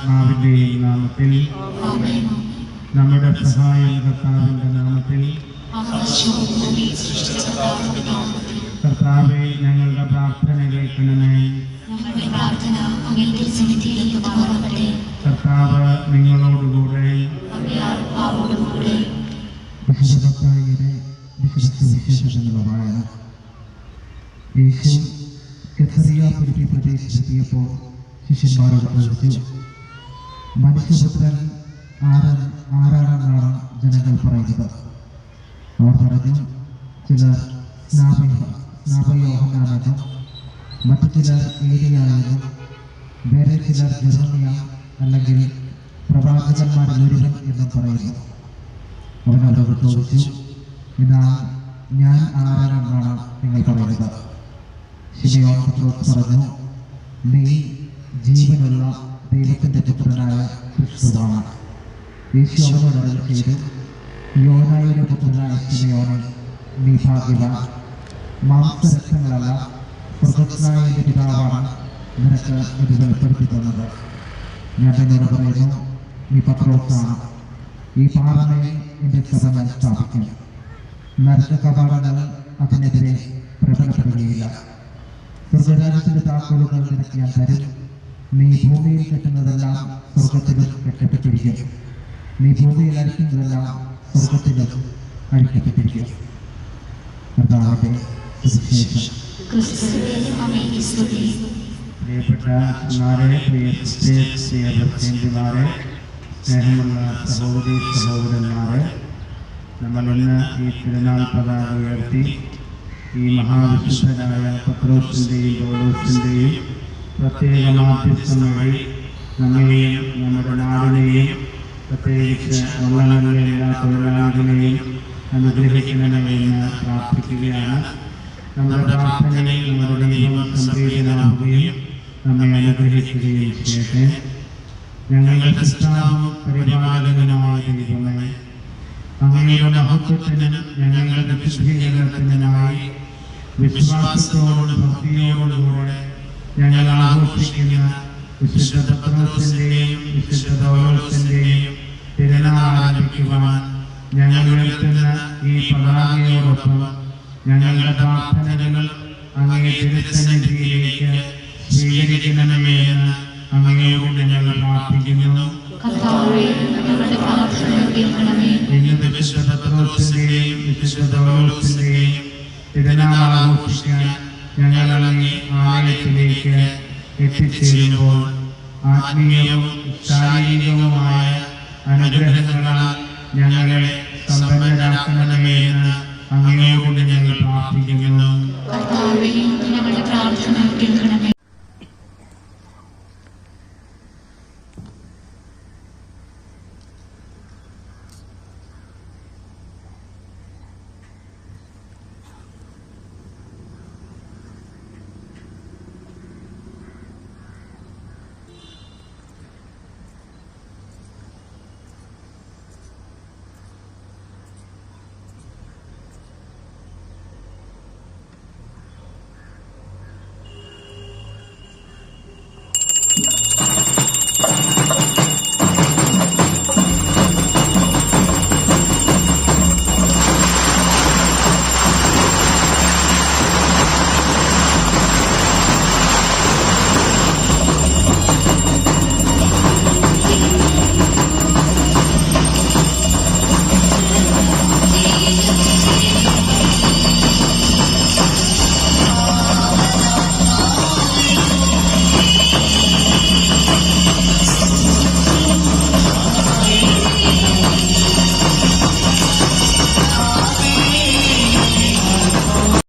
പരിശുദ്ധാത്മാവിന്റെയും നാമത്തിൽ നമ്മുടെ സഹായം കർത്താവിന്റെ നാമത്തിൽ കർത്താവെ ഞങ്ങളുടെ പ്രാർത്ഥന കേൾക്കണമേ. കർത്താവ് നിങ്ങളോടുകൂടെ. യേശു കെസറിയാപുരി പ്രദേശത്തെത്തിയപ്പോൾ ശിഷ്യന്മാരോട് ചോദിച്ചു, മനുഷ്യപുത്രൻ ആരാണെന്നാണ് ജനങ്ങൾ പറയുന്നത്? അവർ പറഞ്ഞു, ചിലർ സ്നാപയോഹന്നാനെന്നും മറ്റു ചിലർ ഏലിയായെന്നും വേറെ ചിലർ ജെറമിയ അല്ലെങ്കിൽ പ്രവാചകന്മാരിൽ ഒരുവൻ എന്നും പറയുന്നു. അവൻ അവരോട് ചോദിച്ചു, എന്നാൽ ഞാൻ ആരാണെന്നാണ് നിങ്ങൾ പറയുന്നത്? ശിമയോൻ പത്രോസ് പറഞ്ഞു, നീ ജീവനുള്ള ദൈവത്തിൻ്റെ പുത്രനായ ക്രിസ്തുവാണ്. യേശു അവനോട് അരുളി ചെയ്തു, യോനായുടെ പുത്രനായ ശിമയോനെ, നീ ഭാഗ്യവാൻ. മാംസരക്തങ്ങളല്ല, സ്വർഗ്ഗസ്ഥനായ എൻ്റെ പിതാവാണ് നിനക്ക് ഇത് വെളിപ്പെടുത്തി തന്നത്. ഞാൻ നിന്നോട് പറയുന്നു, നീ പത്രോസാണ്. ഈ പാറമേൽ എൻ്റെ സഭ ഞാൻ സ്ഥാപിക്കും. നരക കവാടങ്ങൾ അതിനെതിരെ പ്രബലപ്പെടുകയില്ല. സ്വർഗരാജ്യത്തിന്റെ താക്കോലുകൾ നിനക്ക് ഞാൻ തരും. നീ ഭൂമിയിൽ കെട്ടുന്നതെല്ലാം സ്വർഗത്തിലും കെട്ടപ്പെട്ടിരിക്കും. നീ ഭൂമിയിൽ അഴിക്കുന്നതെല്ലാം സ്വർഗത്തിലും അഴിക്കപ്പെട്ടിരിക്കും. കർത്താവിന്റെ സുവിശേഷം. പ്രിയപ്പെട്ട പ്രിയമാരെ, സ്നേഹമുള്ള സഹോദരി സഹോദരന്മാരെ, നമ്മൾ ഇന്ന് ഈ തിരുനാൾ പതാക ഉയർത്തി ഈ മഹാവിശുദ്ധരായ പത്രോസിൻ്റെയും പൗലോസിൻ്റെയും പ്രത്യേക മാധ്യസ്ഥം വഴി നമ്മെയും നമ്മുടെ നാടിനെയും പ്രത്യേകിച്ച് വള്ളങ്ങളിലെ എല്ലാ തൊഴിലാളികളെയും അനുഗ്രഹിക്കണമേ എന്ന് പ്രാർത്ഥിക്കുകയാണ്. നമ്മുടെ പ്രാർത്ഥനയിൽ നമ്മുടെ ദൈവം സംപ്രീതനാവുകയും നമ്മെ അനുഗ്രഹിക്കുകയും ചെയ്യട്ടെ. ഞങ്ങളുടെ കർത്താവും പരിപാലകനുമായ ദൈവമേ, അങ്ങയുടെ മഹത്വത്തിനും ഞങ്ങളുടെ വിശുദ്ധീകരണത്തിനുമായി വിശ്വാസത്തോടും ഭക്തിയോടുകൂടെ ഞങ്ങൾ ആഘോഷിക്കുന്ന വിശുദ്ധ പത്രോസിന്റെയും വിശുദ്ധ പൗലോസിന്റെയും തിരുനാൾ ആരംഭിക്കുവാൻ ഞങ്ങൾ ഉയർത്തുന്ന ഈ പതാകയോടൊപ്പം ഞങ്ങളുടെ പ്രാർത്ഥനകൾ അങ്ങേ തിരുസന്നിധിയിലേക്ക് സ്വീകരിക്കണമേ എന്ന് അങ്ങയോട് ഞങ്ങൾ പ്രാർത്ഥിക്കുന്നു. ഇന്ന് വിശുദ്ധ പത്രോസിന്റെയും വിശുദ്ധ പൗലോസിന്റെയും തിരുനാൾ ആഘോഷിക്കാൻ ഞങ്ങൾ അങ്ങേ ആലയത്തിലേക്ക് എത്തിച്ചേരുമ്പോൾ ആത്മീയവും ശാരീരികവുമായ അനുഗ്രഹങ്ങളാൽ ഞങ്ങളെ സമ്പന്നരാക്കണമേ എന്ന് അങ്ങയോട് ഞങ്ങൾ പ്രാർത്ഥിക്കുന്നു.